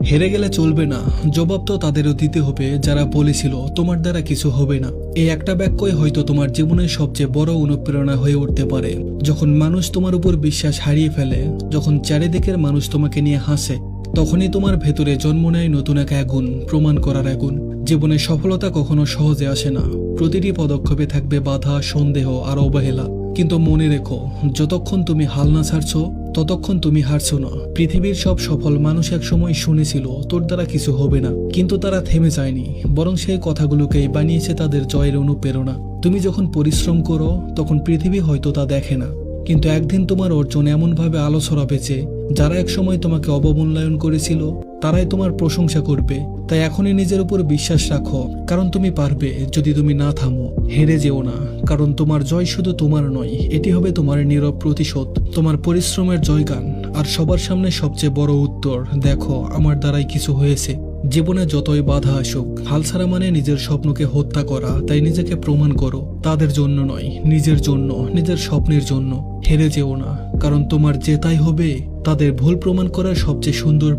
হেরে গেলে চলবে না, জবাব তো তাদেরও দিতে হবে যারা বলেছিল তোমার দ্বারা কিছু হবে না। এই একটা বাক্যই হয়তো তোমার জীবনের সবচেয়ে বড় অনুপ্রেরণা হয়ে উঠতে পারে। যখন মানুষ তোমার উপর বিশ্বাস হারিয়ে ফেলে, যখন চারিদিকের মানুষ তোমাকে নিয়ে হাসে, তখনই তোমার ভেতরে জন্ম নেয় নতুন এক আগুন, প্রমাণ করার আগুন। জীবনে সফলতা কখনো সহজে আসে না, প্রতিটি পদক্ষেপে থাকবে বাধা, সন্দেহ আর অবহেলা। কিন্তু মনে রেখো, যতক্ষণ তুমি হাল না ছাড়ছো ততক্ষণ তুমি হারছো না। পৃথিবীর সব সফল মানুষ একসময় শুনেছিল তোর দ্বারা কিছু হবে না, কিন্তু তারা থেমে যায়নি, বরং সেই কথাগুলোকেই বানিয়েছে তাদের জয়ের অনুপ্রেরণা। তুমি যখন পরিশ্রম করো তখন পৃথিবী হয়তো তা দেখে না, কিন্তু একদিন তোমার অর্জন এমনভাবে আলো ছড়াবে যে যারা একসময় তোমাকে অবমূল্যায়ন করেছিল তারাই তোমার প্রশংসা করবে। তাই এখনই নিজের উপর বিশ্বাস রাখো, কারণ তুমি পারবে যদি তুমি না থামো। হেরে যেও না, কারণ তোমার জয় শুধু তোমার নয়, এটি হবে তোমার নীরব প্রতিশোধ, তোমার পরিশ্রমের জয়গান। আর সবার সামনে সবচেয়ে বড় উত্তর, দেখো আমার দ্বারাই কিছু হয়েছে। জীবনে যতই বাধা আসুক, হাল ছাড়া মানে নিজের স্বপ্নকে হত্যা করা। তাই নিজেকে প্রমাণ করো, তাদের জন্য নয়, নিজের জন্য, নিজের স্বপ্নের জন্য। হেরে যেও না, কারণ তোমার জেতাই হবে তাদের ভুল প্রমাণ করার সবচেয়ে সুন্দর